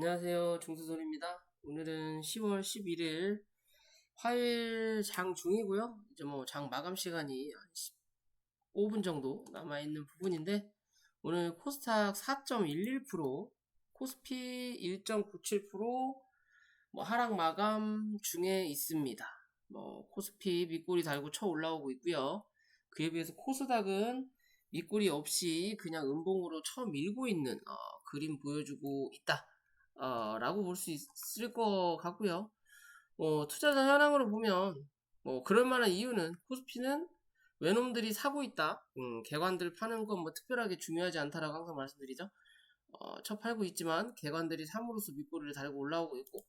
안녕하세요. 중수선입니다. 오늘은 10월 11일 화요일 장 중이고요. 이제 뭐 장 마감 시간이 한 15분 정도 남아있는 부분인데 오늘 코스닥 4.11%, 코스피 1.97% 뭐 하락 마감 중에 있습니다. 뭐 코스피 밑꼬리 달고 쳐 올라오고 있고요. 그에 비해서 코스닥은 밑꼬리 없이 그냥 음봉으로 쳐 밀고 있는 그림 보여주고 있다. 라고 볼 수 있을 것 같고요. 투자자 현황으로 보면 그럴 만한 이유는 코스피는 외놈들이 사고 있다. 개관들 파는 건 뭐 특별하게 중요하지 않다라고 항상 말씀드리죠. 쳐 팔고 있지만 개관들이 삼으로써 밑꼬리를 달고 올라오고 있고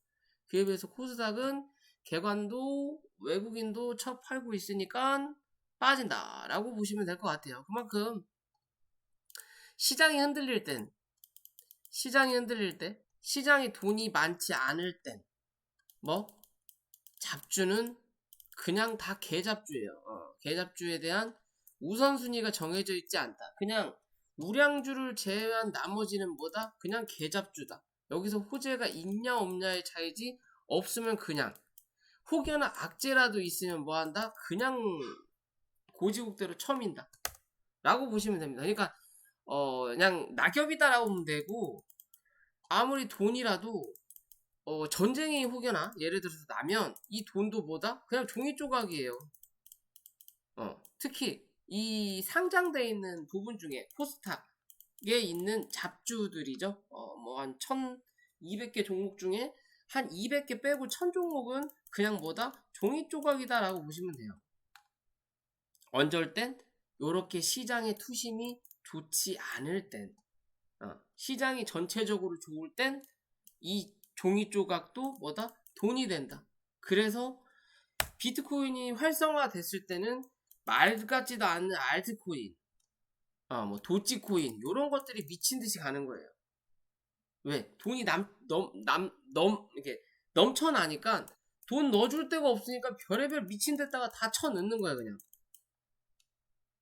그에 비해서 코스닥은 개관도 외국인도 쳐 팔고 있으니까 빠진다라고 보시면 될 것 같아요. 그만큼 시장이 흔들릴 땐 시장에 돈이 많지 않을 땐 잡주는 그냥 다 개잡주예요. 개잡주에 대한 우선순위가 정해져 있지 않다. 그냥 우량주를 제외한 나머지는 뭐다? 그냥 개잡주다. 여기서 호재가 있냐 없냐의 차이지 없으면 그냥 혹여나 악재라도 있으면 뭐한다? 그냥 고지국대로 쳐민다. 라고 보시면 됩니다. 그러니까 그냥 낙엽이다라고 보면 되고 아무리 돈이라도 전쟁이 혹여나 예를 들어서 나면 이 돈도 뭐다? 그냥 종이 조각이에요. 특히 이 상장돼 있는 부분 중에 코스닥에 있는 잡주들이죠. 뭐 한 1200개 종목 중에 한 200개 빼고 1000 종목은 그냥 뭐다? 종이 조각이다라고 보시면 돼요. 언제럴 땐 요렇게 시장의 투심이 좋지 않을 땐 시장이 전체적으로 좋을 땐 이 종이 조각도 뭐다? 돈이 된다. 그래서 비트코인이 활성화됐을 때는 말 같지도 않은 알트코인, 뭐 도치코인 이런 것들이 미친 듯이 가는 거예요. 왜? 돈이 이렇게 넘쳐나니까 돈 넣어줄 데가 없으니까 별의별 미친 데다가 다 쳐넣는 거야 그냥.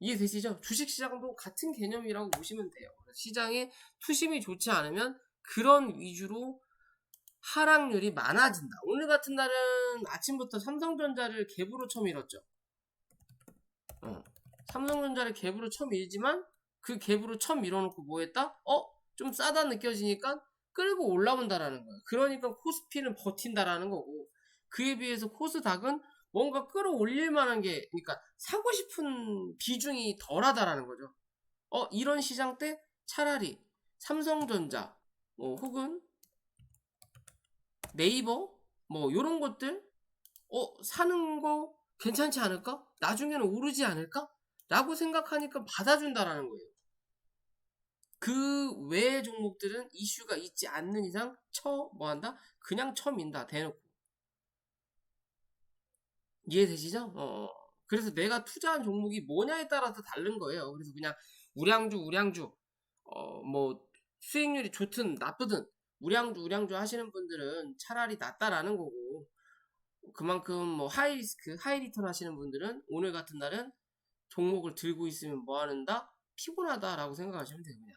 이해되시죠? 주식시장도 같은 개념이라고 보시면 돼요. 시장에 투심이 좋지 않으면 그런 위주로 하락률이 많아진다. 오늘 같은 날은 아침부터 삼성전자를 갭으로 쳐밀었죠. 삼성전자를 갭으로 쳐밀지만 그 갭으로 쳐밀어놓고 뭐 했다? 좀 싸다 느껴지니까 끌고 올라온다라는 거예요. 그러니까 코스피는 버틴다라는 거고 그에 비해서 코스닥은 뭔가 끌어올릴 만한 게 그러니까 사고 싶은 비중이 덜하다라는 거죠. 이런 시장 때 차라리 삼성전자 혹은 네이버 뭐 요런 것들 사는 거 괜찮지 않을까? 나중에는 오르지 않을까? 라고 생각하니까 받아준다라는 거예요. 그 외의 종목들은 이슈가 있지 않는 이상 뭐한다? 그냥 쳐민다. 대놓고. 이해되시죠? 그래서 내가 투자한 종목이 뭐냐에 따라서 다른 거예요. 그래서 그냥 우량주, 뭐 수익률이 좋든 나쁘든 우량주 하시는 분들은 차라리 낫다라는 거고 그만큼 뭐 하이리스크, 하이리턴 하시는 분들은 오늘 같은 날은 종목을 들고 있으면 뭐 하는다? 피곤하다라고 생각하시면 돼요, 그냥.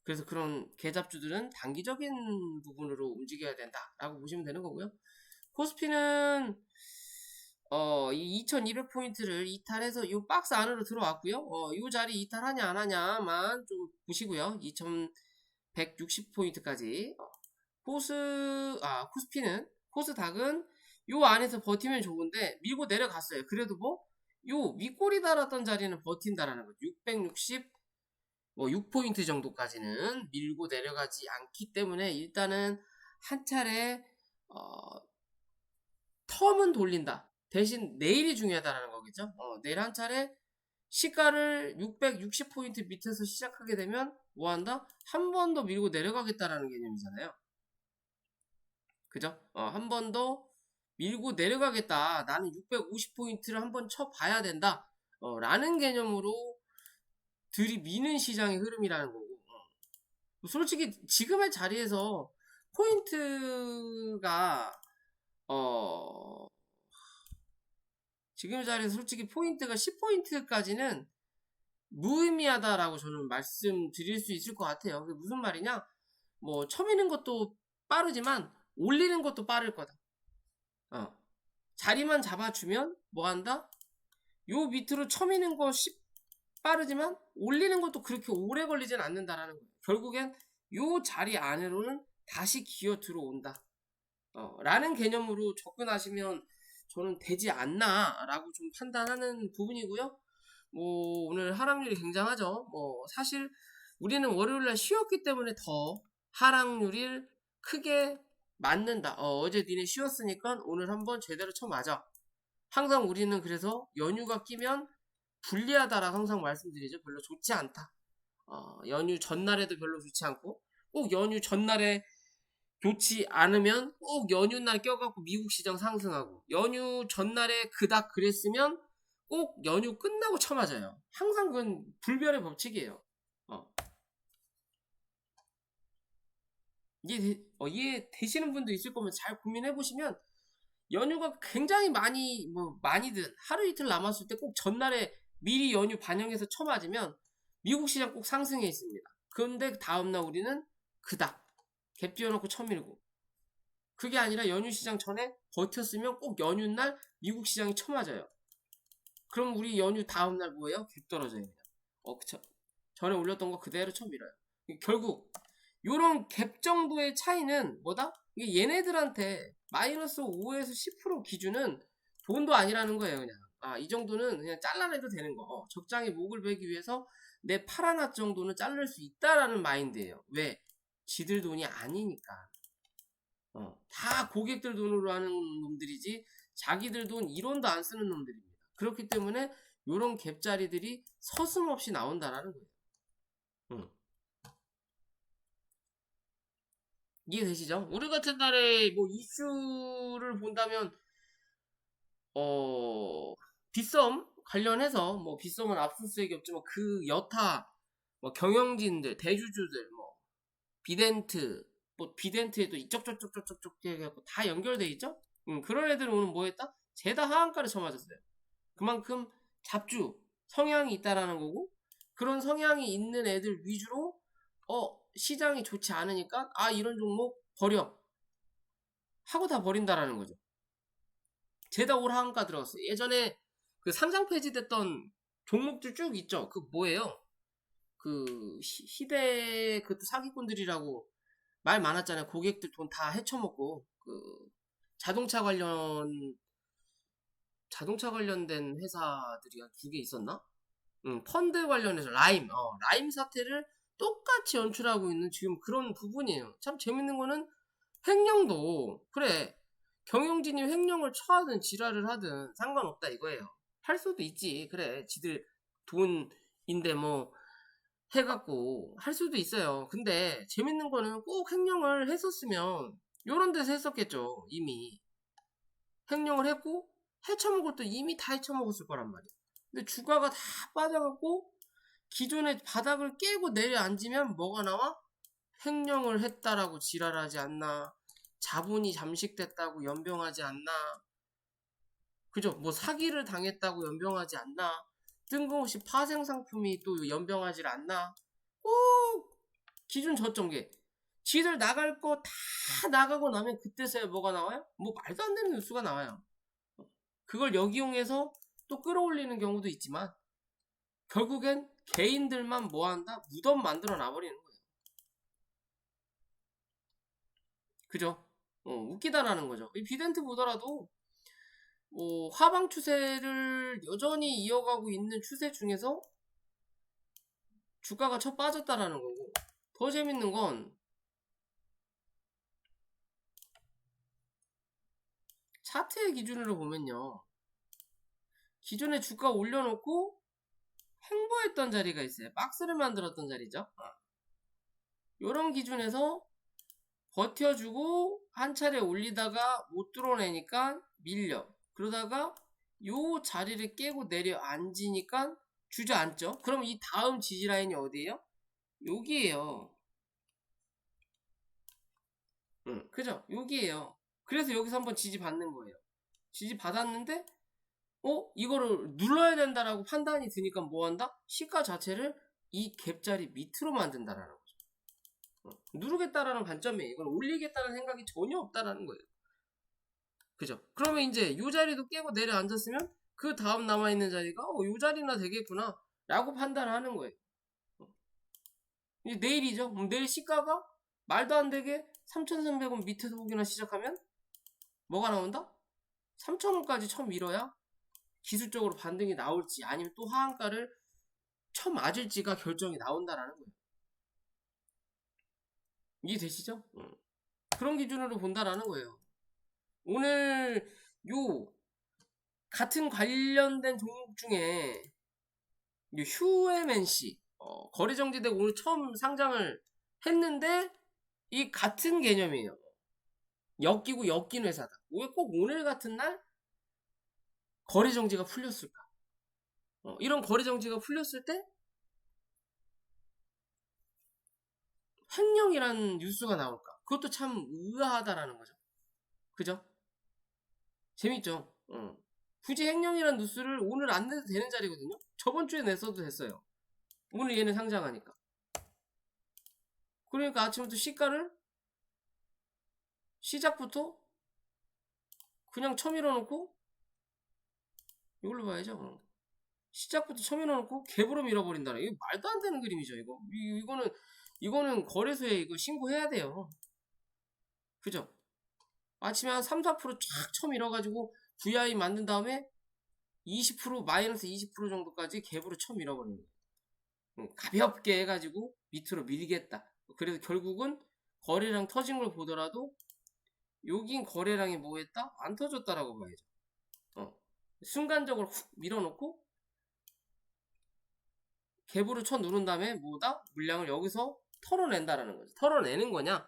그래서 그런 개잡주들은 단기적인 부분으로 움직여야 된다라고 보시면 되는 거고요. 코스피는 이 2200포인트를 이탈해서 이 박스 안으로 들어왔고요. 이 자리 이탈하냐 안 하냐만 좀 보시고요. 2160포인트까지 코스닥은 요 안에서 버티면 좋은데 밀고 내려갔어요. 그래도 요 윗꼬리 달았던 자리는 버틴다라는 거죠. 6포인트 정도까지는 밀고 내려가지 않기 때문에 일단은 한 차례 텀은 돌린다. 대신 내일이 중요하다는 거겠죠. 내일 한 차례 시가를 660포인트 밑에서 시작하게 되면 뭐한다? 한 번 더 밀고 내려가겠다라는 개념이잖아요. 그죠? 한 번 더 밀고 내려가겠다. 나는 650포인트를 한번 쳐봐야 된다. 라는 개념으로 들이미는 시장의 흐름이라는 거고. 솔직히 지금의 자리에서 포인트가 지금의 자리에서 솔직히 포인트가 10포인트까지는 무의미하다라고 저는 말씀드릴 수 있을 것 같아요. 그게 무슨 말이냐? 뭐 쳐미는 것도 빠르지만 올리는 것도 빠를 거다. 자리만 잡아주면 뭐 한다? 요 밑으로 쳐미는 거 빠르지만 올리는 것도 그렇게 오래 걸리진 않는다라는 거예요. 결국엔 요 자리 안으로는 다시 기어 들어온다. 라는 개념으로 접근하시면 저는 되지 않나 라고 좀 판단하는 부분이고요. 뭐 오늘 하락률이 굉장하죠. 뭐 사실 우리는 월요일날 쉬었기 때문에 더 하락률을 크게 맞는다. 어제 니네 쉬었으니까 오늘 한번 제대로 쳐 맞아. 항상 우리는 그래서 연휴가 끼면 불리하다라고 항상 말씀드리죠. 별로 좋지 않다. 연휴 전날에도 별로 좋지 않고 꼭 연휴 전날에 좋지 않으면 꼭 연휴날 껴갖고 미국 시장 상승하고 연휴 전날에 그닥 그랬으면 꼭 연휴 끝나고 쳐맞아요. 항상 그건 불변의 법칙이에요. 이해되시는 분도 있을 거면 잘 고민해보시면 연휴가 굉장히 많이든 하루 이틀 남았을 때 꼭 전날에 미리 연휴 반영해서 쳐맞으면 미국 시장 꼭 상승해 있습니다. 그런데 다음날 우리는 그닥 갭 띄워놓고 쳐밀고 그게 아니라 연휴 시장 전에 버텼으면 꼭 연휴날 미국 시장이 쳐맞아요. 그럼 우리 연휴 다음날 뭐예요? 갭 떨어져요. 그쵸. 전에 올렸던 거 그대로 쳐밀어요. 결국 요런 갭 정도의 차이는 뭐다? 이게 얘네들한테 마이너스 5에서 10% 기준은 돈도 아니라는 거예요. 그냥 이 정도는 그냥 잘라내도 되는 거. 적장에 목을 베기 위해서 내 팔 하나 정도는 자를 수 있다라는 마인드예요. 왜? 지들 돈이 아니니까. 다 고객들 돈으로 하는 놈들이지 자기들 돈 1원도 안 쓰는 놈들입니다. 그렇기 때문에 요런 갭자리들이 서슴없이 나온다라는 거예요. 이해되시죠? 우리 같은 날에 뭐 이슈를 본다면 빗썸 관련해서 뭐 빗썸은 압수수색이 없지만 그 여타 뭐 경영진들 대주주들 뭐 비덴트 뭐 비덴트에도 이쪽저쪽저쪽저쪽 해갖고 다 연결돼 있죠? 그런 애들은 오늘 뭐 했다? 죄다 하한가를 쳐맞았어요. 그만큼 잡주 성향이 있다라는 거고 그런 성향이 있는 애들 위주로 시장이 좋지 않으니까 이런 종목 버려 하고 다 버린다라는 거죠. 죄다 올 하한가 들어갔어요. 예전에 그 상장 폐지됐던 종목들 쭉 있죠. 그 뭐예요? 그 희대 그 사기꾼들이라고 말 많았잖아요. 고객들 돈 다 헤쳐먹고 그 자동차 관련된 회사들이 한 2개 있었나? 펀드 관련해서 라임 사태를 똑같이 연출하고 있는 지금 그런 부분이에요. 참 재밌는 거는 횡령도 그래 경영진이 횡령을 처하든 지랄을 하든 상관없다 이거예요. 할 수도 있지. 그래 지들 돈인데 뭐 해갖고 할 수도 있어요. 근데 재밌는 거는 꼭 횡령을 했었으면 요런 데서 했었겠죠. 이미 횡령을 했고 헤쳐먹을 때 이미 다 헤쳐먹었을 거란 말이에요. 근데 주가가 다 빠져갖고 기존의 바닥을 깨고 내려앉으면 뭐가 나와? 횡령을 했다라고 지랄하지 않나? 자본이 잠식됐다고 연병하지 않나? 그죠? 뭐 사기를 당했다고 연병하지 않나? 뜬금없이 파생 상품이 또 연병하지 않나? 꼭 기준 저점계. 지들 나갈 거 다 나가고 나면 그때서야 뭐가 나와요? 뭐 말도 안 되는 뉴스가 나와요. 그걸 역이용해서 또 끌어올리는 경우도 있지만 결국엔 개인들만 뭐한다? 무덤 만들어 놔버리는 거예요. 그죠? 웃기다라는 거죠. 이 비덴트 보더라도 뭐 하방 추세를 여전히 이어가고 있는 추세 중에서 주가가 쳐 빠졌다라는 거고 더 재밌는 건 차트의 기준으로 보면요. 기존에 주가 올려놓고 횡보했던 자리가 있어요. 박스를 만들었던 자리죠. 요런 기준에서 버텨주고 한 차례 올리다가 못 뚫어내니까 밀려. 그러다가 요 자리를 깨고 내려앉으니까 주저앉죠. 그럼 이 다음 지지라인이 어디예요? 여기에요. 그죠? 여기에요. 그래서 여기서 한번 지지 받는 거예요. 지지 받았는데 이거를 눌러야 된다라고 판단이 드니까 뭐 한다? 시가 자체를 이 갭자리 밑으로 만든다라는 거죠. 누르겠다라는 관점이에요. 이건 올리겠다는 생각이 전혀 없다라는 거예요. 그죠? 그러면 이제 요 자리도 깨고 내려앉았으면 그 다음 남아있는 자리가 요 자리나 되겠구나 라고 판단하는 거예요. 이제 내일이죠. 내일 시가가 말도 안 되게 3,300원 밑에서 보기나 시작하면 뭐가 나온다? 3,000원까지 처음 밀어야 기술적으로 반등이 나올지 아니면 또 하한가를 쳐맞을지가 결정이 나온다라는 거예요. 이해되시죠? 그런 기준으로 본다라는 거예요. 오늘 요 같은 관련된 종목 중에 휴에맨시 거래정지되고 오늘 처음 상장을 했는데 이 같은 개념이에요. 엮이고 엮인 회사다. 왜 꼭 오늘 같은 날 거래정지가 풀렸을까? 이런 거래정지가 풀렸을 때 횡령이라는 뉴스가 나올까? 그것도 참 의아하다라는 거죠. 그죠? 재밌죠? 굳이 횡령이라는 뉴스를 오늘 안 내도 되는 자리거든요. 저번 주에 냈어도 됐어요. 오늘 얘는 상장하니까. 그러니까 아침부터 시가를 시작부터 그냥 쳐밀어 놓고 이걸로 봐야죠. 시작부터 쳐밀어 놓고 갭으로 밀어버린다는 이거 말도 안 되는 그림이죠. 이거는 거래소에 이거 신고해야 돼요. 그죠? 아침에 한 3, 4%쫙 쳐밀어가지고 VI 만든 다음에 20% 마이너스 20% 정도까지 갭으로 쳐밀어버리는 거예요. 가볍게 해가지고 밑으로 밀겠다. 그래서 결국은 거래량 터진 걸 보더라도 여긴 거래량이 뭐했다? 안 터졌다라고 봐야죠. 순간적으로 훅 밀어놓고 갭으로 쳐 누른 다음에 뭐다? 물량을 여기서 털어낸다라는 거죠. 털어내는 거냐?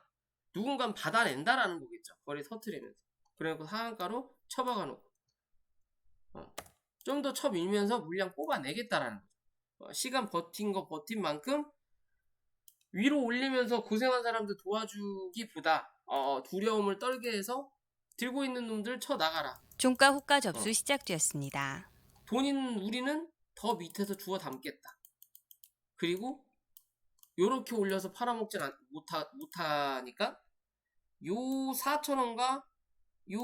누군가 받아낸다라는 거겠죠. 거래 터트리면서. 그래놓고 하한가로 쳐박아 놓고 좀 더 쳐밀면서 물량 뽑아내겠다라는 거죠. 시간 버틴 만큼 위로 올리면서 고생한 사람들 도와주기보다 두려움을 떨게 해서 들고 있는 놈들 쳐나가라. 종가 호가 접수 시작되었습니다. 우리는 더 밑에서 주워 담겠다. 그리고 요렇게 올려서 팔아먹진 못하니까 요 4,000원과 요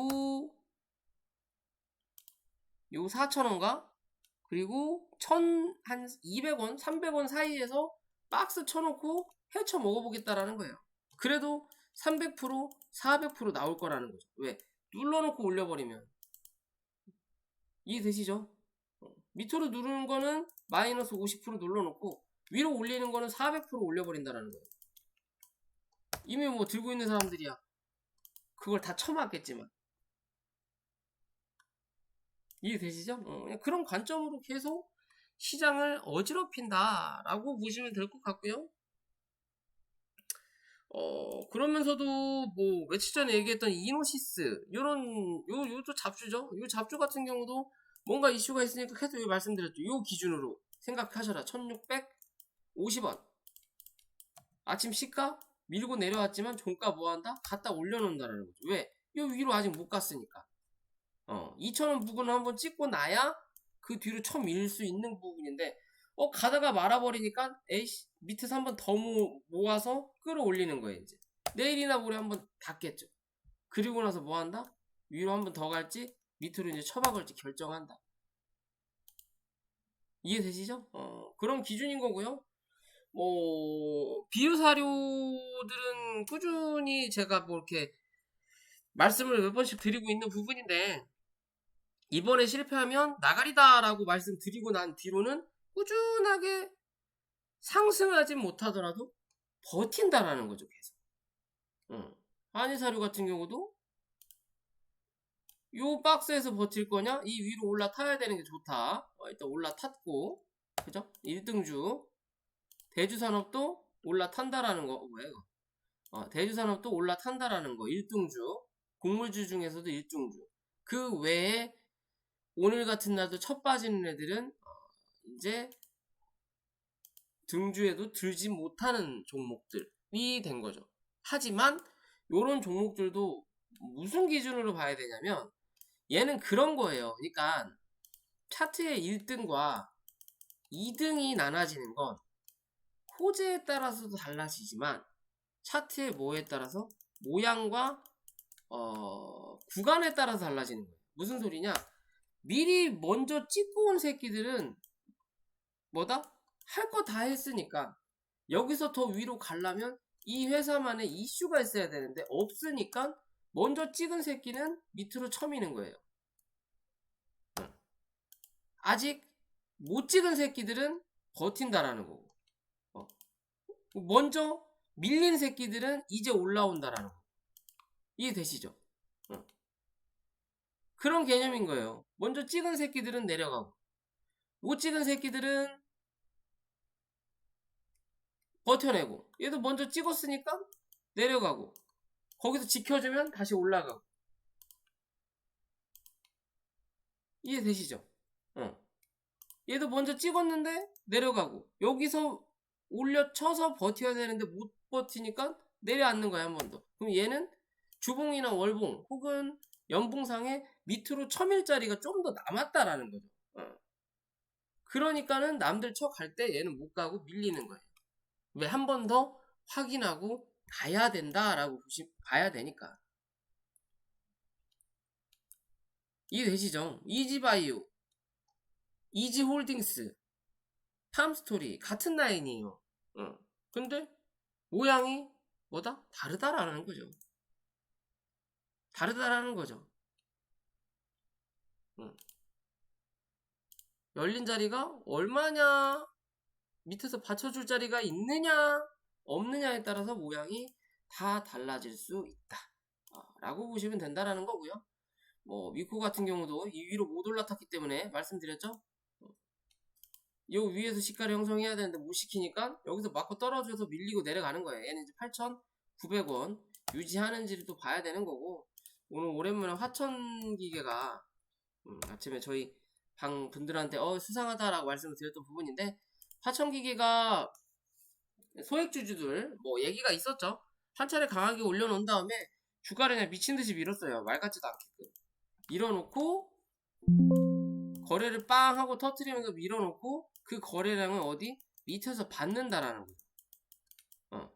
4,000원과 그리고 한 200원, 300원 사이에서 박스 쳐놓고 헤쳐 먹어보겠다라는 거예요. 그래도 300%, 400% 나올 거라는 거죠. 왜? 눌러놓고 올려버리면. 이해되시죠? 밑으로 누르는 거는 마이너스 50% 눌러놓고 위로 올리는 거는 400% 올려버린다라는 거예요. 이미 뭐 들고 있는 사람들이야. 그걸 다 쳐맞겠지만. 이해되시죠? 그런 관점으로 계속 시장을 어지럽힌다라고 보시면 될 것 같고요. 그러면서도 뭐 며칠 전에 얘기했던 이노시스 요도 잡주죠. 요 잡주 같은 경우도 뭔가 이슈가 있으니까 계속 말씀드렸죠. 요 기준으로 생각하셔라. 1650원 아침 시가 밀고 내려왔지만 종가 뭐한다? 갖다 올려놓는다는 거죠. 왜? 요 위로 아직 못 갔으니까 2,000원 부근을 한번 찍고 나야 그 뒤로 처음 밀 수 있는 부분인데 가다가 말아버리니까 에이씨 밑에서 한번 더 모아서 끌어올리는 거예요. 이제 내일이나 모레 한번 닫겠죠. 그리고 나서 뭐한다? 위로 한번 더 갈지 밑으로 이제 쳐박을지 결정한다. 이해되시죠? 그런 기준인 거고요. 비유 사료들은 꾸준히 제가 뭐 이렇게 말씀을 몇 번씩 드리고 있는 부분인데 이번에 실패하면 나가리다라고 말씀드리고 난 뒤로는 꾸준하게 상승하지 못하더라도 버틴다라는 거죠. 계속. 한일사료 같은 경우도 요 박스에서 버틸 거냐? 이 위로 올라타야 되는 게 좋다. 일단 올라탔고, 그죠? 1등주. 대주산업도 올라탄다라는 거. 뭐야 이거? 대주산업도 올라탄다라는 거. 1등주. 곡물주 중에서도 1등주. 그 외에 오늘 같은 날도 첫 빠지는 애들은 이제 등주에도 들지 못하는 종목들이 된 거죠. 하지만 이런 종목들도 무슨 기준으로 봐야 되냐면 얘는 그런 거예요. 그러니까 차트의 1등과 2등이 나눠지는 건 호재에 따라서도 달라지지만 차트의 뭐에 따라서 모양과 구간에 따라서 달라지는 거예요. 무슨 소리냐? 미리 먼저 찍고 온 새끼들은 뭐다? 할 거 다 했으니까 여기서 더 위로 가려면 이 회사만의 이슈가 있어야 되는데 없으니까 먼저 찍은 새끼는 밑으로 쳐미는 거예요. 아직 못 찍은 새끼들은 버틴다라는 거고, 먼저 밀린 새끼들은 이제 올라온다라는 거. 이해되시죠? 그런 개념인 거예요. 먼저 찍은 새끼들은 내려가고 못 찍은 새끼들은 버텨내고, 얘도 먼저 찍었으니까 내려가고 거기서 지켜주면 다시 올라가고. 이해되시죠? 얘도 먼저 찍었는데 내려가고 여기서 올려쳐서 버텨야 되는데 못 버티니까 내려앉는 거야, 한 번 더. 그럼 얘는 주봉이나 월봉 혹은 연봉상에 밑으로 첨일 자리가 좀 더 남았다라는 거죠. 그러니까는 남들 쳐 갈 때 얘는 못 가고 밀리는 거예요. 왜? 한 번 더 확인하고 봐야 된다라고 봐야 되니까. 이해되시죠? 이지바이오, 이지홀딩스, 팜스토리 같은 라인이에요. 근데 모양이 뭐다? 다르다라는 거죠. 다르다라는 거죠. 열린 자리가 얼마냐, 밑에서 받쳐줄 자리가 있느냐 없느냐에 따라서 모양이 다 달라질 수 있다 라고 보시면 된다라는 거고요. 뭐 미코 같은 경우도 이 위로 못 올라탔기 때문에 말씀드렸죠. 요 위에서 시가를 형성해야 되는데 못 시키니까 여기서 맞고 떨어져서 밀리고 내려가는 거예요. 얘는 이제 8,900원 유지하는지를 또 봐야 되는 거고, 오늘 오랜만에 화천기계가 아침에 저희 방 분들한테 수상하다라고 말씀을 드렸던 부분인데, 화천기계가 소액주주들 뭐 얘기가 있었죠. 한 차례 강하게 올려놓은 다음에 주가를 그냥 미친듯이 밀었어요. 말 같지도 않게끔 밀어놓고 거래를 빵 하고 터트리면서 밀어놓고 그 거래량은 어디? 밑에서 받는다라는 거예요.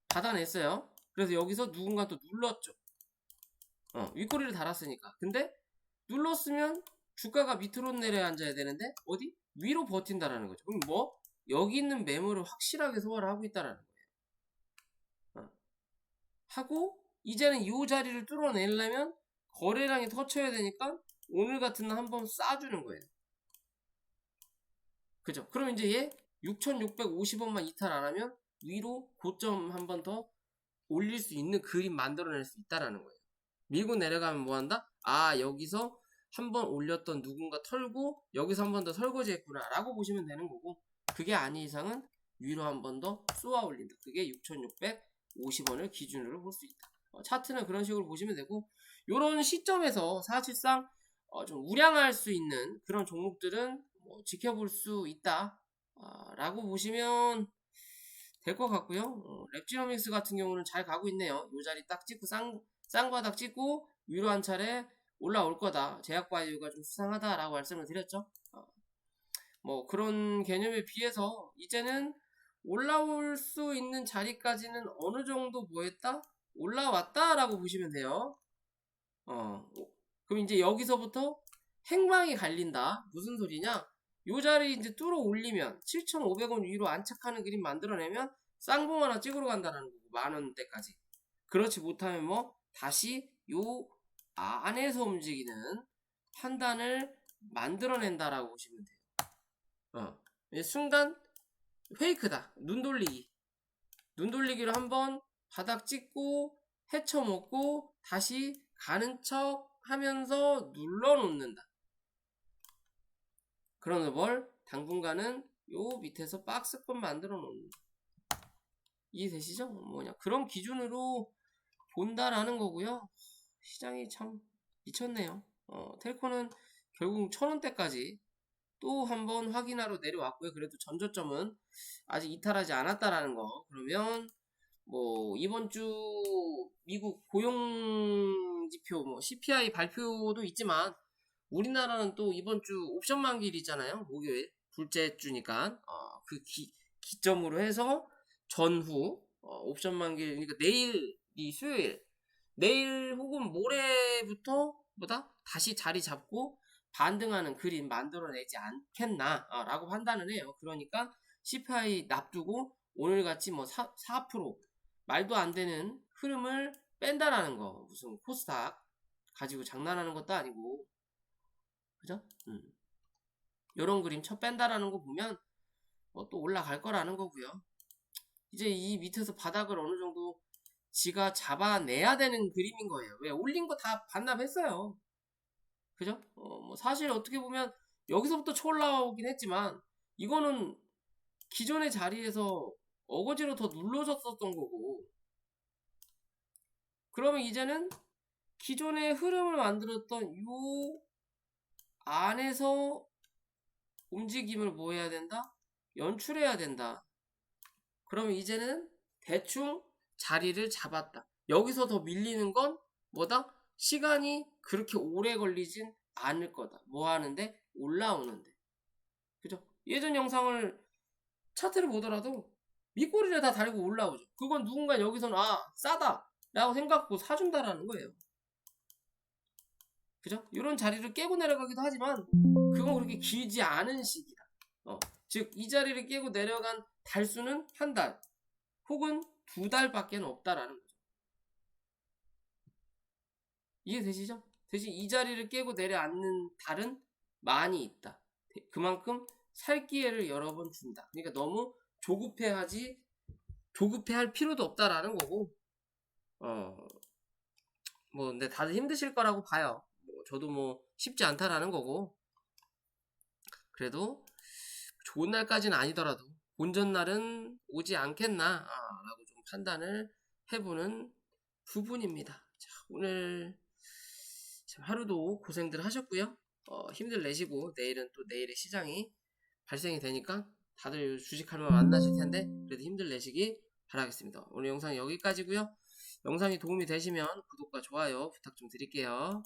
받아냈어요. 그래서 여기서 누군가 또 눌렀죠. 윗꼬리를 달았으니까. 근데 눌렀으면 주가가 밑으로 내려앉아야 되는데 어디? 위로 버틴다라는 거죠. 그럼 뭐? 여기 있는 매물을 확실하게 소화를 하고 있다라는 거예요. 하고 이제는 이 자리를 뚫어내려면 거래량이 터쳐야 되니까 오늘 같은 날 한번 싸주는 거예요. 그죠? 그럼 이제 얘 6,650원만 이탈 안 하면 위로 고점 한 번 더 올릴 수 있는 그림 만들어낼 수 있다라는 거예요. 밀고 내려가면 뭐 한다? 아, 여기서 한번 올렸던 누군가 털고 여기서 한 번 더 설거지 했구나 라고 보시면 되는 거고, 그게 아닌 이상은 위로 한 번 더 쏘아 올린다. 그게 6,650원을 기준으로 볼 수 있다. 차트는 그런 식으로 보시면 되고, 요런 시점에서 사실상 좀 우량할 수 있는 그런 종목들은 뭐 지켜볼 수 있다 라고 보시면 될 것 같고요. 랩지노믹스 같은 경우는 잘 가고 있네요. 요 자리 딱 찍고 쌍바닥 찍고 위로 한 차례 올라올 거다. 제약바이오가 좀 수상하다라고 말씀을 드렸죠. 뭐 그런 개념에 비해서 이제는 올라올 수 있는 자리까지는 어느 정도 뭐 했다? 올라왔다라고 보시면 돼요. 그럼 이제 여기서부터 행방이 갈린다. 무슨 소리냐? 요 자리 이제 뚫어 올리면 7,500원 위로 안착하는 그림 만들어내면 쌍봉 하나 찍으러 간다는 거고, 만원대까지. 그렇지 못하면 뭐 다시 요 안에서 움직이는 판단을 만들어낸다라고 보시면 돼요. 순간 페이크다. 눈 돌리기로 한번 바닥 찍고 헤쳐먹고 다시 가는 척 하면서 눌러놓는다. 그러면 뭘? 당분간은 요 밑에서 박스권 만들어 놓는다. 이해되시죠? 뭐냐, 그런 기준으로 본다라는 거고요. 시장이 참 미쳤네요. 텔코는 결국 1,000원대까지 또 한번 확인하러 내려왔고요. 그래도 전저점은 아직 이탈하지 않았다라는 거. 그러면 뭐 이번 주 미국 고용 지표 뭐 CPI 발표도 있지만 우리나라는 또 이번 주 옵션 만기일이잖아요. 목요일 둘째 주니까 그 기점으로 해서 전후 옵션 만기, 그러니까 내일이 수요일, 내일 혹은 모레부터 다시 자리 잡고 반등하는 그림 만들어내지 않겠나 라고 판단을 해요. 그러니까 CPI 납두고 오늘같이 뭐 4% 말도 안 되는 흐름을 뺀다라는 거. 무슨 코스닥 가지고 장난하는 것도 아니고, 그죠? 요런 그림 쳐 뺀다라는 거 보면 또 올라갈 거라는 거고요. 이제 이 밑에서 바닥을 어느 정도 지가 잡아내야 되는 그림인 거예요. 왜? 올린 거 다 반납했어요. 그죠? 뭐 사실 어떻게 보면 여기서부터 쳐 올라오긴 했지만 이거는 기존의 자리에서 어거지로 더 눌러졌었던 거고, 그러면 이제는 기존의 흐름을 만들었던 요 안에서 움직임을 뭐 해야 된다? 연출해야 된다. 그러면 이제는 대충 자리를 잡았다. 여기서 더 밀리는 건 뭐다? 시간이 그렇게 오래 걸리진 않을 거다. 뭐 하는데? 올라오는데. 그죠? 예전 영상을 차트를 보더라도 밑꼬리를 다 달고 올라오죠. 그건 누군가 여기서는 싸다 라고 생각하고 사준다라는 거예요. 그죠? 이런 자리를 깨고 내려가기도 하지만 그건 그렇게 길지 않은 시기다. 즉 이 자리를 깨고 내려간 달수는 한 달 혹은 2달밖에 없다라는 거죠. 이해되시죠? 대신 이 자리를 깨고 내려앉는 달은 많이 있다. 그만큼 살 기회를 여러 번 준다. 그러니까 너무 조급해할 필요도 없다라는 거고, 뭐 근데 다들 힘드실 거라고 봐요. 저도 뭐 쉽지 않다라는 거고, 그래도 좋은 날까지는 아니더라도 본전 날은 오지 않겠나 라고 좀 판단을 해보는 부분입니다. 자, 오늘 하루도 고생들 하셨고요. 힘들 내시고 내일은 또 내일의 시장이 발생이 되니까 다들 주식할 만 만나실 텐데 그래도 힘들 내시기 바라겠습니다. 오늘 영상 여기까지고요. 영상이 도움이 되시면 구독과 좋아요 부탁 좀 드릴게요.